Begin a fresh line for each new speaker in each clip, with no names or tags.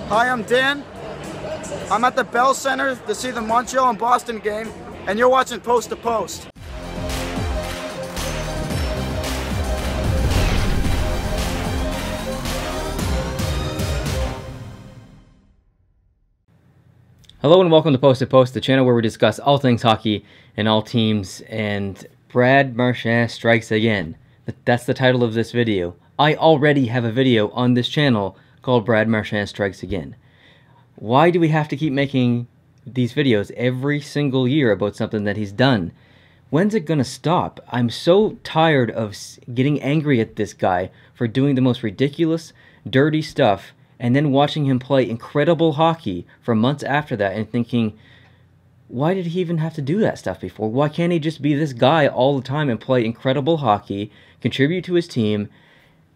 Hi, I'm Dan. I'm at the Bell Center to see the Montreal and Boston game, and you're watching Post to Post.
Hello and welcome to Post, the channel where we discuss all things hockey and all teams, and Brad Marchand strikes again. That's the title of this video. I already have a video on this channel called Brad Marchand Strikes Again. Why do we have to keep making these videos every single year about something that he's done? When's it gonna stop? I'm so tired of getting angry at this guy for doing the most ridiculous, dirty stuff and then watching him play incredible hockey for months after that and thinking, why did he even have to do that stuff before? Why can't he just be this guy all the time and play incredible hockey, contribute to his team,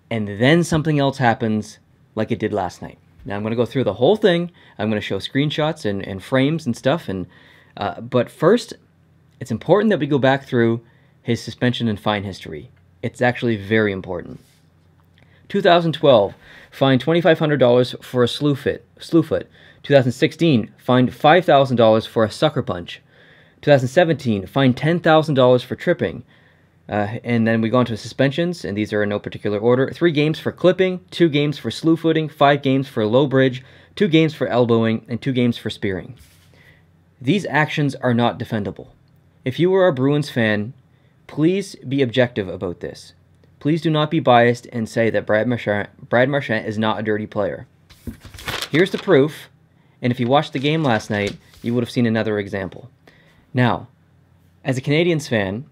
and then something else happens like it did last night? Now I'm going to go through the whole thing. I'm going to show screenshots and frames and stuff. But first, it's important that we go back through his suspension and fine history. It's actually very important. 2012, fined $2,500 for a slew foot. 2016, fined $5,000 for a sucker punch. 2017, fined $10,000 for tripping. And then we go on to suspensions, and these are in no particular order. 3 games for clipping, 2 games for slew footing, 5 games for low bridge, 2 games for elbowing, and 2 games for spearing. These actions are not defendable. If you are a Bruins fan, please be objective about this. Please do not be biased and say that Brad Marchand is not a dirty player. Here's the proof, and if you watched the game last night, you would have seen another example. Now, as a Canadiens fan,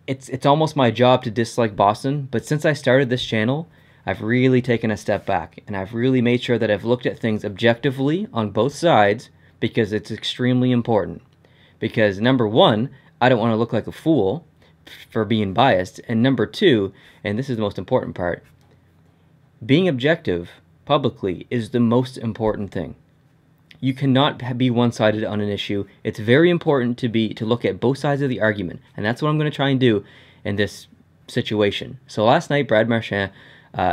it's almost my job to dislike Boston, but since I started this channel, I've really taken a step back, and I've really made sure that I've looked at things objectively on both sides, because it's extremely important. Because number one, I don't want to look like a fool for being biased, and number two, and this is the most important part, being objective publicly is the most important thing. You cannot be one-sided on an issue. It's very important to look at both sides of the argument, and that's what I'm going to try and do in this situation. So last night, Brad Marchand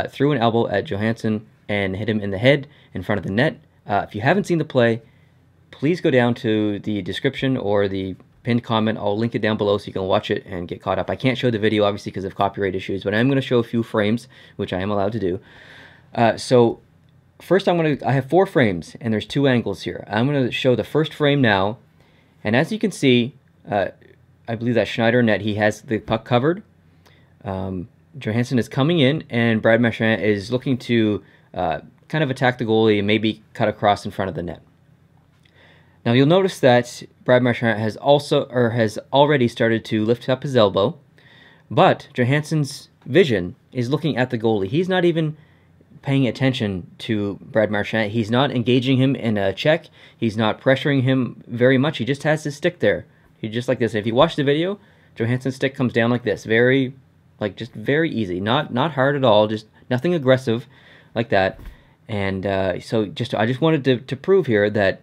threw an elbow at Johansson and hit him in the head in front of the net. If you haven't seen the play, please go down to the description or the pinned comment. I'll link it down below so you can watch it and get caught up. I can't show the video, obviously, because of copyright issues, but I'm going to show a few frames, which I am allowed to do. So first, I have 4 frames, and there's 2 angles here. I'm going to show the first frame now, and as you can see, I believe that Schneider net, he has the puck covered. Johansson is coming in, and Brad Marchand is looking to kind of attack the goalie and maybe cut across in front of the net. Now you'll notice that Brad Marchand has already started to lift up his elbow, but Johansson's vision is looking at the goalie. He's not even paying attention to Brad Marchand. He's not engaging him in a check. He's not pressuring him very much. He just has his stick there. He's just like this. If you watch the video, Johansson's stick comes down like this, just very easy, not hard at all, just nothing aggressive like that. And so I just wanted to prove here that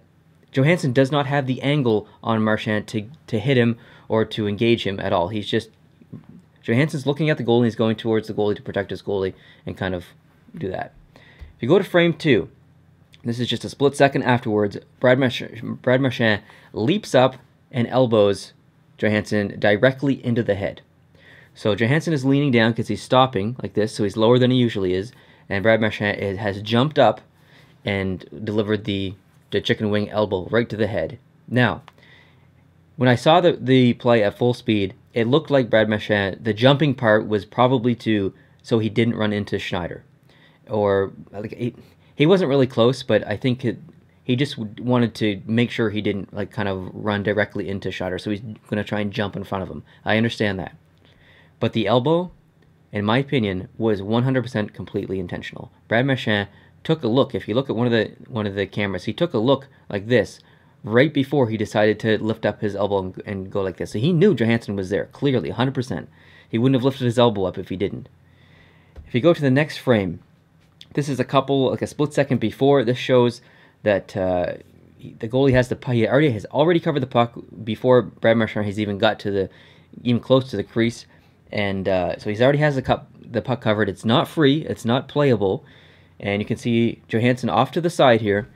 Johansson does not have the angle on Marchand to hit him or to engage him at all. Johansson's looking at the goalie, he's going towards the goalie to protect his goalie and kind of do that. If you go to frame 2, this is just a split second afterwards, Brad Marchand leaps up and elbows Johansson directly into the head. So Johansson is leaning down because he's stopping like this, so he's lower than he usually is, and Brad Marchand has jumped up and delivered the chicken wing elbow right to the head. Now, when I saw the play at full speed, it looked like Brad Marchand, the jumping part was probably so he didn't run into Schneider. Or he wasn't really close, but I think he just wanted to make sure he didn't kind of run directly into Schneider, so he's going to try and jump in front of him. I understand that. But the elbow, in my opinion, was 100% completely intentional. Brad Marchand took a look. If you look at one of the cameras, he took a look like this right before he decided to lift up his elbow and go like this. So he knew Johansson was there, clearly, 100%. He wouldn't have lifted his elbow up if he didn't. If you go to the next frame, this is a split second before. This shows that the goalie has the puck. He has already covered the puck before Brad Marchand has even got to even close to the crease, and so he already has the puck covered. It's not free. It's not playable. And you can see Johansson off to the side here,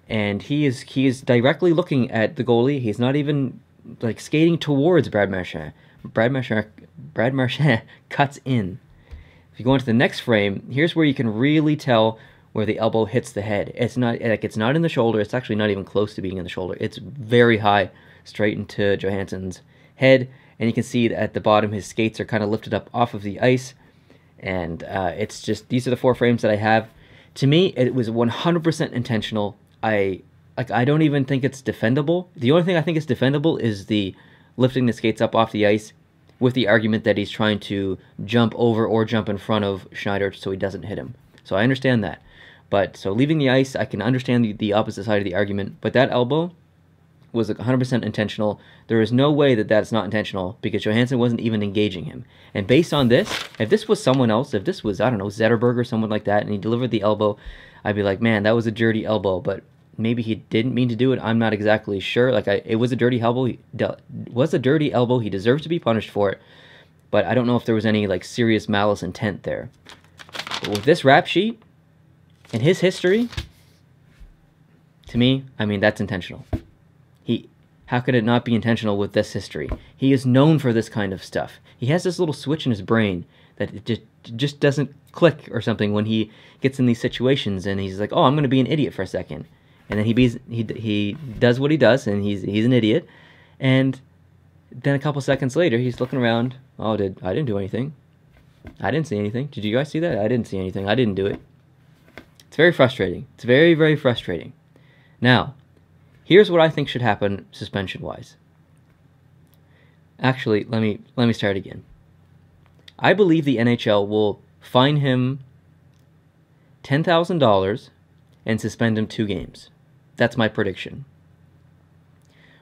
and he is directly looking at the goalie. He's not even like skating towards Brad Marchand. Brad Marchand cuts in. If you go into the next frame, here's where you can really tell where the elbow hits the head. It's not in the shoulder. It's actually not even close to being in the shoulder. It's very high, straight into Johansson's head, and you can see that at the bottom his skates are kind of lifted up off of the ice. And it's just, these are the 4 frames that I have. To me, it was 100% intentional. I don't even think it's defendable. The only thing I think is defendable is the lifting the skates up off the ice, with the argument that he's trying to jump over or jump in front of Schneider so he doesn't hit him. So I understand that. But so leaving the ice, I can understand the opposite side of the argument. But that elbow was 100% intentional. There is no way that that's not intentional, because Johansson wasn't even engaging him. And based on this, if this was someone else, if this was, I don't know, Zetterberg or someone like that, and he delivered the elbow, I'd be like, man, that was a dirty elbow. But maybe he didn't mean to do it. I'm not exactly sure. It was a dirty elbow. He deserves to be punished for it. But I don't know if there was any like serious malice intent there. But with this rap sheet and his history, to me, I mean, that's intentional. How could it not be intentional with this history? He is known for this kind of stuff. He has this little switch in his brain that it just doesn't click or something when he gets in these situations, and he's like, oh, I'm going to be an idiot for a second. And then he does what he does, and he's an idiot. And then a couple seconds later, he's looking around. Oh, I didn't do anything. I didn't see anything. Did you guys see that? I didn't see anything. I didn't do it. It's very frustrating. It's very, very frustrating. Now, here's what I think should happen suspension-wise. Actually, let me start again. I believe the NHL will fine him $10,000 and suspend him 2 games. That's my prediction.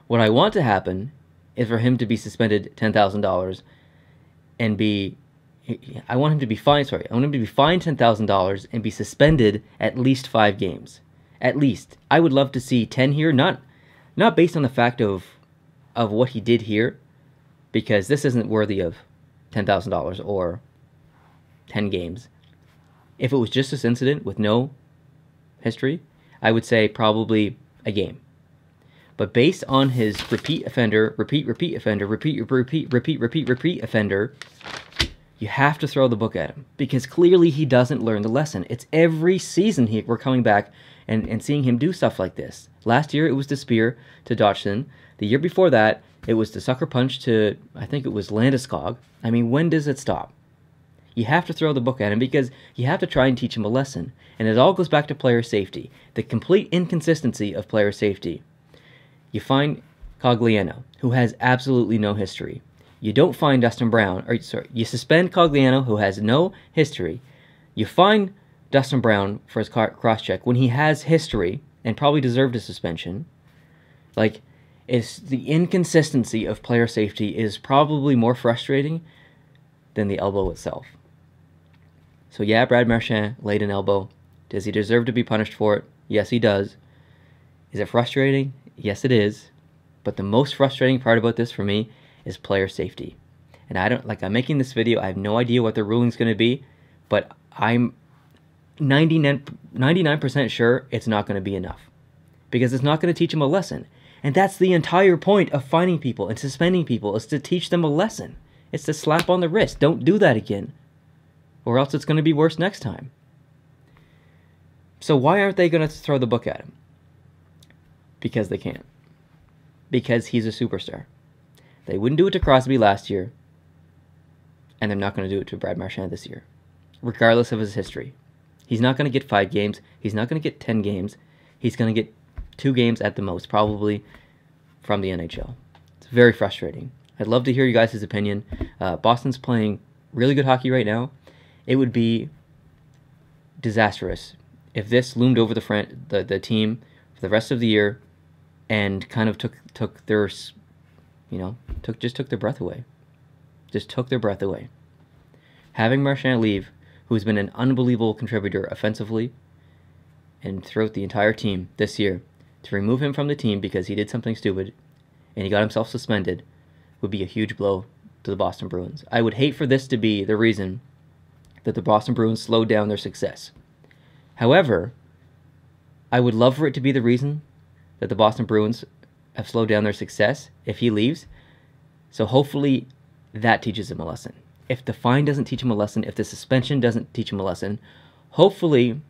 What I want to happen is for him to be suspended $10,000 and I want him to be fined $10,000 and be suspended at least 5 games. At least. I would love to see 10 here, not based on the fact of what he did here, because this isn't worthy of $10,000 or 10 games. If it was just this incident with no history, I would say probably a game. But based on his repeat offender, repeat offender, you have to throw the book at him, because clearly he doesn't learn the lesson. It's every season we're coming back and seeing him do stuff like this. Last year it was the spear to Dodgson. The year before that it was the sucker punch to, I think it was Landeskog. I mean, when does it stop? You have to throw the book at him, because you have to try and teach him a lesson. And it all goes back to player safety. The complete inconsistency of player safety. You find Cogliano, who has absolutely no history. You don't find Dustin Brown, you suspend Cogliano, who has no history. You find Dustin Brown for his cross-check when he has history and probably deserved a suspension. It's the inconsistency of player safety is probably more frustrating than the elbow itself. So yeah, Brad Marchand laid an elbow. Does he deserve to be punished for it? Yes, he does. Is it frustrating? Yes, it is. But the most frustrating part about this for me is player safety. And I'm making this video, I have no idea what the ruling's going to be, but I'm 99% sure it's not going to be enough. Because it's not going to teach him a lesson. And that's the entire point of fining people and suspending people, is to teach them a lesson. It's to slap on the wrist. Don't do that again. Or else it's going to be worse next time. So why aren't they going to throw the book at him? Because they can't. Because he's a superstar. They wouldn't do it to Crosby last year. And they're not going to do it to Brad Marchand this year. Regardless of his history. He's not going to get 5 games. He's not going to get 10 games. He's going to get 2 games at the most, probably, from the NHL. It's very frustrating. I'd love to hear you guys' opinion. Boston's playing really good hockey right now. It would be disastrous if this loomed over the team for the rest of the year and kind of took their breath away. Just took their breath away. Having Marchand leave, who's been an unbelievable contributor offensively and throughout the entire team this year, to remove him from the team because he did something stupid and he got himself suspended, would be a huge blow to the Boston Bruins. I would hate for this to be the reason that the Boston Bruins slowed down their success. However, I would love for it to be the reason that the Boston Bruins have slowed down their success if he leaves. So hopefully that teaches him a lesson. If the fine doesn't teach him a lesson, if the suspension doesn't teach him a lesson, hopefully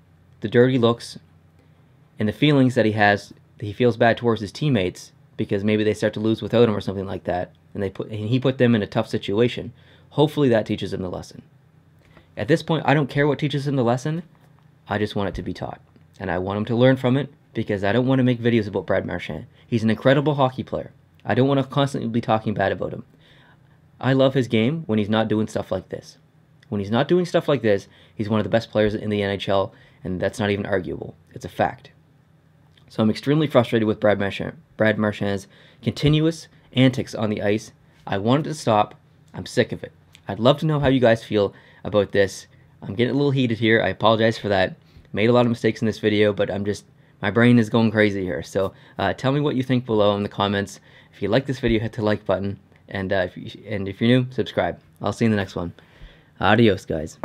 the dirty looks and the feelings that he feels bad towards his teammates because maybe they start to lose without him or something like that, and he put them in a tough situation. Hopefully that teaches him the lesson. At this point, I don't care what teaches him the lesson. I just want it to be taught, and I want him to learn from it because I don't want to make videos about Brad Marchand. He's an incredible hockey player. I don't want to constantly be talking bad about him. I love his game when he's not doing stuff like this. When he's not doing stuff like this, he's one of the best players in the NHL, and that's not even arguable. It's a fact. So I'm extremely frustrated with Brad Marchand's continuous antics on the ice. I want it to stop. I'm sick of it. I'd love to know how you guys feel about this. I'm getting a little heated here. I apologize for that. Made a lot of mistakes in this video, but my brain is going crazy here. So tell me what you think below in the comments. If you like this video, hit the like button. And if you're new, subscribe. I'll see you in the next one. Adios, guys.